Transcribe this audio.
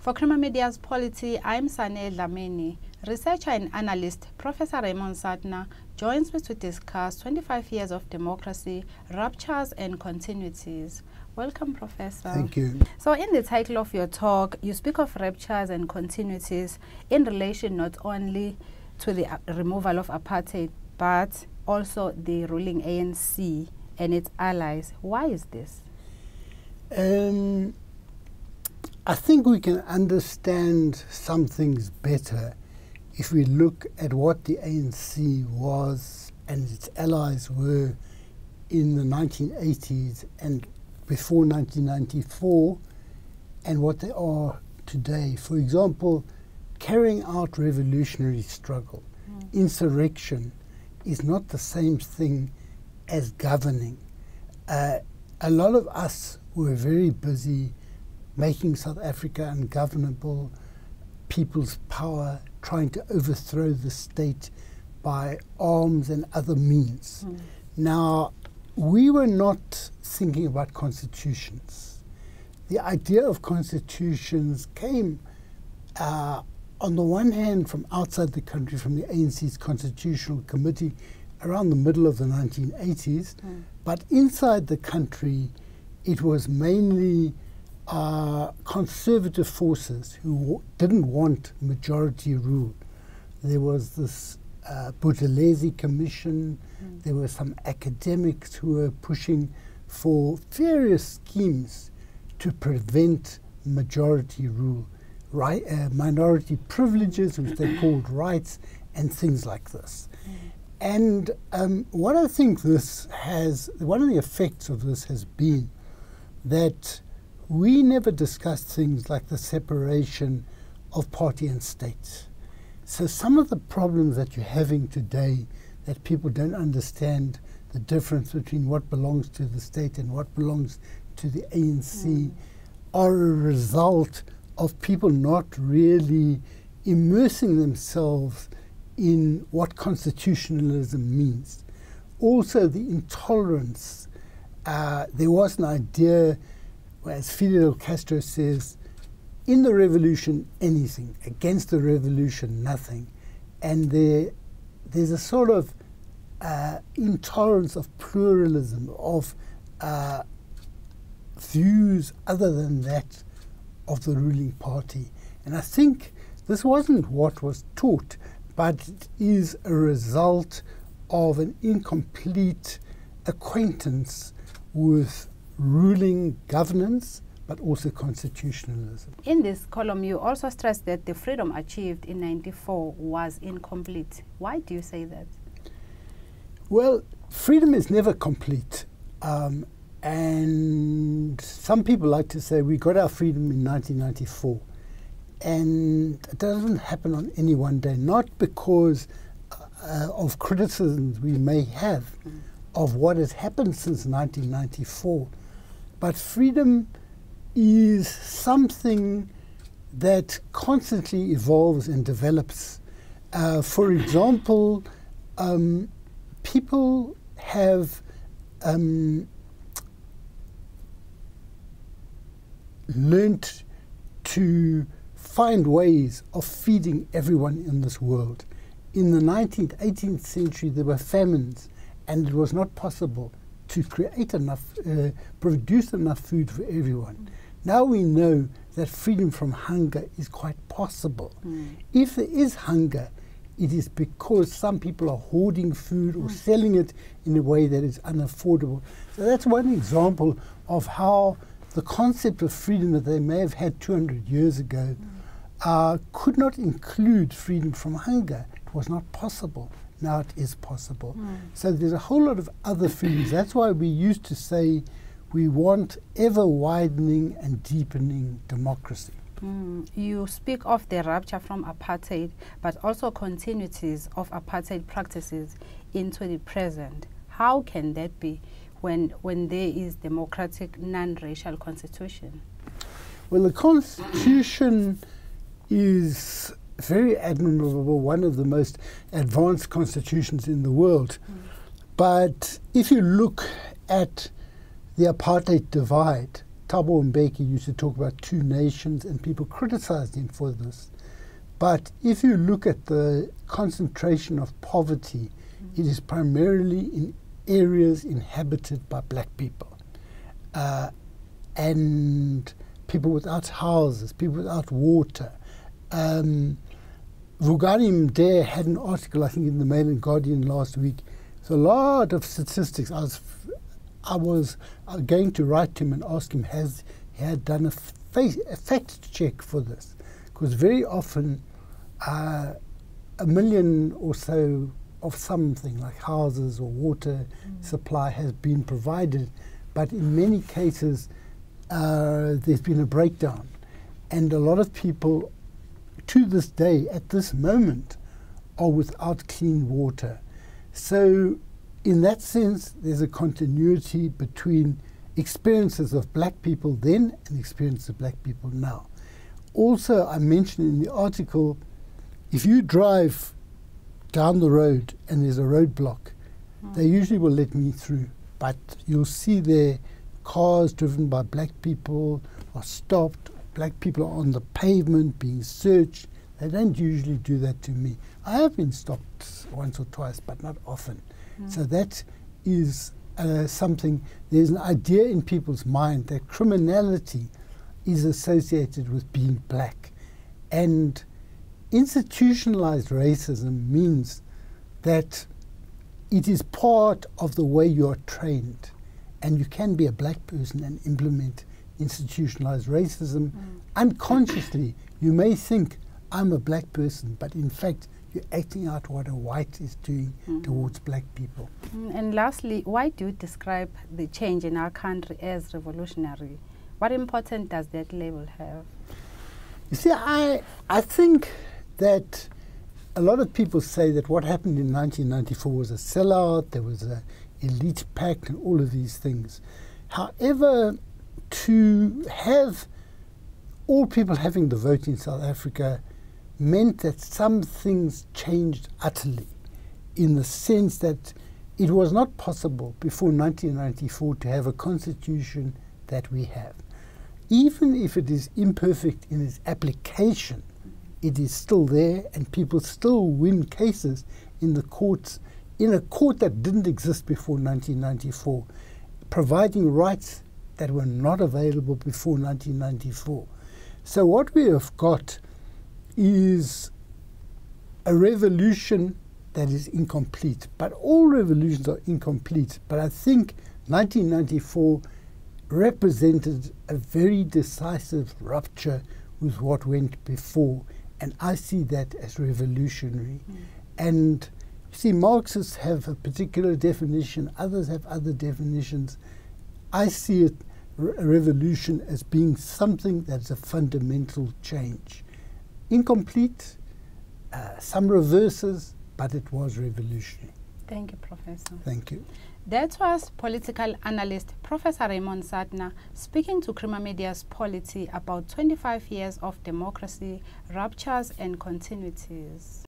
For Creamer Media's Polity, I'm Sane Dlamini. Researcher and analyst Professor Raymond Suttner joins me to discuss 25 years of democracy, ruptures and continuities. Welcome, Professor. Thank you. So in the title of your talk, you speak of ruptures and continuities in relation not only to the removal of apartheid, but also the ruling ANC and its allies. Why is this? I think we can understand some things better if we look at what the ANC was and its allies were in the 1980s and before 1994 and what they are today. For example, carrying out revolutionary struggle, insurrection is not the same thing as governing. A lot of us were very busy making South Africa ungovernable, people's power, trying to overthrow the state by arms and other means. Now, we were not thinking about constitutions. The idea of constitutions came, on the one hand, from outside the country, from the ANC's Constitutional Committee around the middle of the 1980s, but inside the country, it was mainly conservative forces who didn't want majority rule. There was this Buthelezi Commission. There were some academics who were pushing for various schemes to prevent majority rule, minority privileges, which they called rights, and things like this. And what I think this has, one of the effects of this has been that we never discussed things like the separation of party and state. So some of the problems that you're having today, that people don't understand the difference between what belongs to the state and what belongs to the ANC, are a result of people not really immersing themselves in what constitutionalism means. Also the intolerance. There was an idea, as Fidel Castro says, in the revolution, anything. Against the revolution, nothing. And there's a sort of intolerance of pluralism, of views other than that of the ruling party. And I think this wasn't what was taught, but it is a result of an incomplete acquaintance with ruling governance, but also constitutionalism. In this column, you also stress that the freedom achieved in '94 was incomplete. Why do you say that? Well, freedom is never complete. And some people like to say we got our freedom in 1994. And it doesn't happen on any one day, not because of criticisms we may have of what has happened since 1994. But freedom is something that constantly evolves and develops. For example, people have learnt to find ways of feeding everyone in this world. In the 19th, 18th century, there were famines, and it was not possible to create enough, produce enough food for everyone. Now we know that freedom from hunger is quite possible. If there is hunger, it is because some people are hoarding food or selling it in a way that is unaffordable. So that's one example of how the concept of freedom that they may have had 200 years ago could not include freedom from hunger. It was not possible. Now it is possible. So there's a whole lot of other freedoms. That's why we used to say we want ever-widening and deepening democracy. You speak of the rupture from apartheid, but also continuities of apartheid practices into the present. How can that be when there is democratic, non-racial constitution? Well, the constitution is very admirable, one of the most advanced constitutions in the world. But if you look at the apartheid divide, Thabo Mbeki used to talk about two nations, and people criticized him for this. But if you look at the concentration of poverty, it is primarily in areas inhabited by black people. And people without houses, people without water. Vugani Mdee had an article, I think, in the Mail and Guardian last week. There's a lot of statistics. I was going to write to him and ask him, has he had done a fact check for this? Because very often, 1 million or so of something like houses or water supply has been provided, but in many cases there's been a breakdown, and a lot of people to this day, at this moment, are without clean water. So in that sense, there's a continuity between experiences of black people then and experiences of black people now. Also, I mentioned in the article, if you drive down the road and there's a roadblock, they usually will let me through. But you'll see there cars driven by black people are stopped, black people are on the pavement being searched. They don't usually do that to me. I have been stopped once or twice, but not often. So that is something, there's an idea in people's mind that criminality is associated with being black. And institutionalized racism means that it is part of the way you're trained. And you can be a black person and implement institutionalized racism. Unconsciously, you may think, I'm a black person, but in fact, you're acting out what a white is doing towards black people. And lastly, why do you describe the change in our country as revolutionary? What importance does that label have? You see, I think that a lot of people say that what happened in 1994 was a sellout, there was an elite pact and all of these things. However, to have all people having the vote in South Africa meant that some things changed utterly, in the sense that it was not possible before 1994 to have a constitution that we have. Even if it is imperfect in its application, it is still there, and people still win cases in the courts, in a court that didn't exist before 1994, providing rights that were not available before 1994. So what we have got is a revolution that is incomplete. But all revolutions are incomplete. But I think 1994 represented a very decisive rupture with what went before. And I see that as revolutionary. And you see, Marxists have a particular definition, others have other definitions. I see it, a revolution, as being something that's a fundamental change. Incomplete, some reverses, but it was revolutionary. Thank you, Professor. Thank you. That was political analyst Professor Raymond Suttner speaking to Creamer Media's Polity about 25 years of democracy, ruptures and continuities.